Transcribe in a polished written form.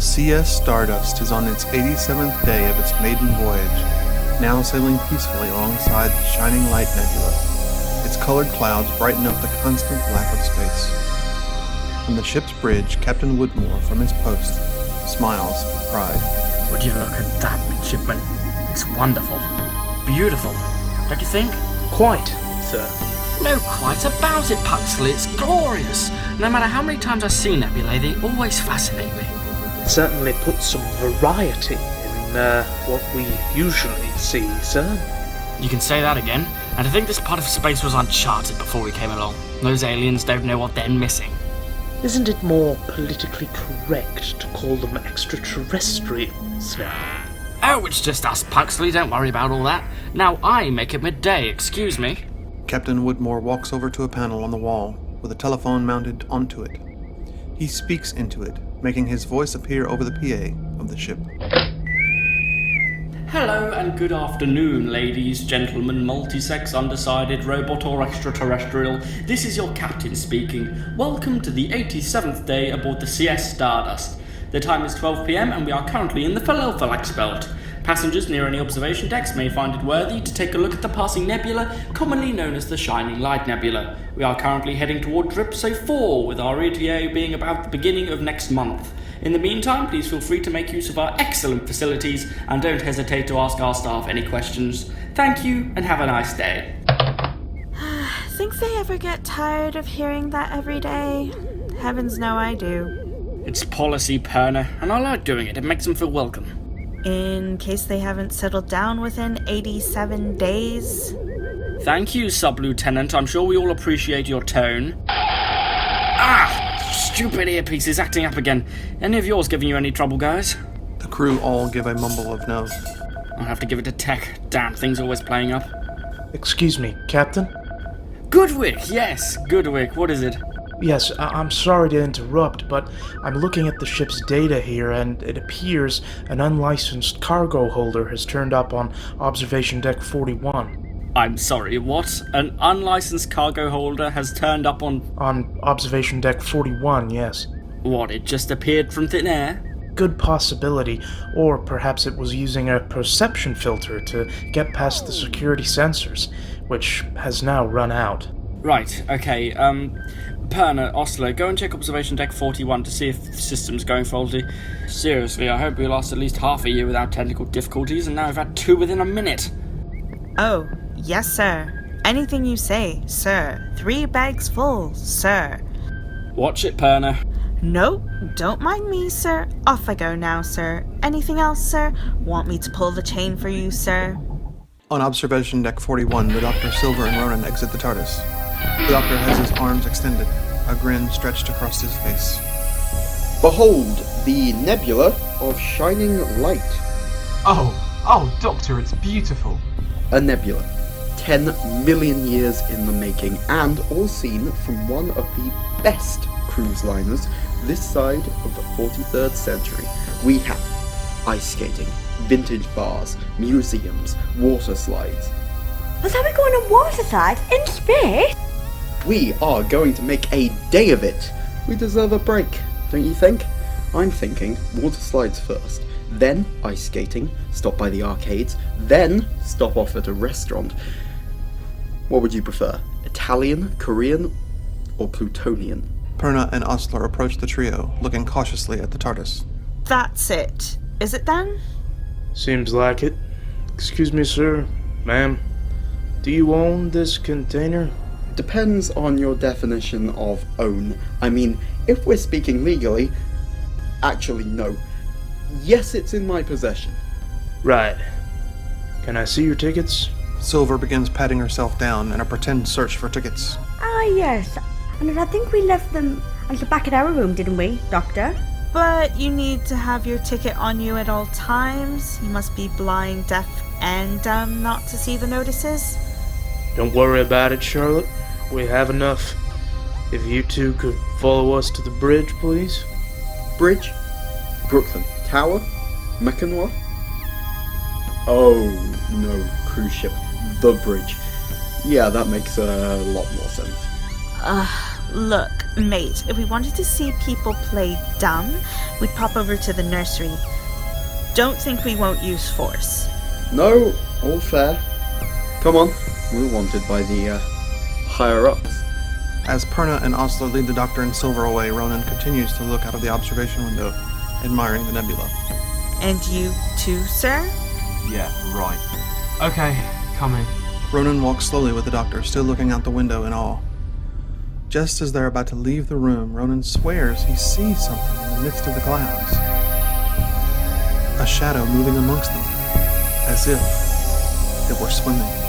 CS Stardust is on its 87th day of its maiden voyage, now sailing peacefully alongside the shining light Nebula. Its colored clouds brighten up the constant black of space. From the ship's bridge, Captain Woodmore, from his post, smiles with pride. Would you look at that, midshipman? It's wonderful. Beautiful. Don't you think? Quite, sir. No, quite about it, Puxley. It's glorious. No matter how many times I see nebulae, they always fascinate me. It certainly puts some variety in what we usually see, sir. You can say that again. And to think this part of space was uncharted before we came along. Those aliens don't know what they're missing. Isn't it more politically correct to call them extraterrestrials now? Oh, it's just us, Puxley. Don't worry about all that. Now I make it midday, excuse me. Captain Woodmore walks over to a panel on the wall, with a telephone mounted onto it. He speaks into it, making his voice appear over the PA of the ship. Hello and good afternoon, ladies, gentlemen, multi-sex, undecided, robot or extraterrestrial. This is your captain speaking. Welcome to the 87th day aboard the CS Stardust. The time is 12 PM and we are currently in the Philophylax belt. Passengers near any observation decks may find it worthy to take a look at the passing nebula, commonly known as the Shining Light Nebula. We are currently heading toward DWFAA 4, with our ETA being about the beginning of next month. In the meantime, please feel free to make use of our excellent facilities and don't hesitate to ask our staff any questions. Thank you and have a nice day. Think they ever get tired of hearing that every day? Heavens know I do. It's policy, Perna, and I like doing it. It makes them feel welcome. In case they haven't settled down within 87 days. Thank you, Sub-Lieutenant. I'm sure we all appreciate your tone. Stupid earpiece is acting up again. Any of yours giving you any trouble, guys? The crew all give a mumble of no. I'll have to give it to Tech. Damn, things always playing up. Excuse me, Captain? Goodwick, yes, Goodwick. What is it? Yes, I'm sorry to interrupt, but I'm looking at the ship's data here, and it appears an unlicensed cargo holder has turned up on Observation Deck 41. I'm sorry, what? An unlicensed cargo holder has turned up on... On Observation Deck 41, yes. What, it just appeared from thin air? Good possibility, or perhaps it was using a perception filter to get past the security sensors, which has now run out. Right, okay, Perna, Oslo, go and check Observation Deck 41 to see if the system's going faulty. Seriously, I hope we last at least half a year without technical difficulties, and now we've had 2 within a minute. Oh, yes, sir. Anything you say, sir. 3 bags full, sir. Watch it, Perna. Nope, don't mind me, sir. Off I go now, sir. Anything else, sir? Want me to pull the chain for you, sir? On Observation Deck 41, the Dr. Silver and Ronan exit the TARDIS. The Doctor has his arms extended, a grin stretched across his face. Behold, the Nebula of Shining Light. Oh, Doctor, it's beautiful. A nebula, 10 million years in the making, and all seen from one of the best cruise liners this side of the 43rd century. We have ice skating, vintage bars, museums, water slides. But are we going on water slides in space? We are going to make a day of it. We deserve a break, don't you think? I'm thinking water slides first, then ice skating, stop by the arcades, then stop off at a restaurant. What would you prefer? Italian, Korean, or Plutonian? Perna and Osler approach the trio, looking cautiously at the TARDIS. That's it. Is it then? Seems like it. Excuse me, sir. Ma'am. Do you own this container? Depends on your definition of own. I mean, if we're speaking legally, actually no. Yes, it's in my possession. Right. Can I see your tickets? Silver begins patting herself down in a pretend search for tickets. Ah, yes. And I think we left them at the back of our room, didn't we, Doctor? But you need to have your ticket on you at all times. You must be blind, deaf, and dumb not to see the notices. Don't worry about it, Charlotte. We have enough. If you two could follow us to the bridge, please. Bridge? Brooklyn. Tower? Mechanoir? Oh, no. Cruise ship. The bridge. Yeah, that makes a lot more sense. Look, mate, if we wanted to see people play dumb, we'd pop over to the nursery. Don't think we won't use force. No, all fair. Come on, we're wanted by the, higher-ups. As Perna and Oslo lead the Doctor and Silver away, Ronan continues to look out of the observation window, admiring the nebula. And you too, sir? Yeah, right. Okay, coming. Ronan walks slowly with the Doctor, still looking out the window in awe. Just as they're about to leave the room, Ronan swears he sees something in the midst of the clouds. A shadow moving amongst them, as if it were swimming.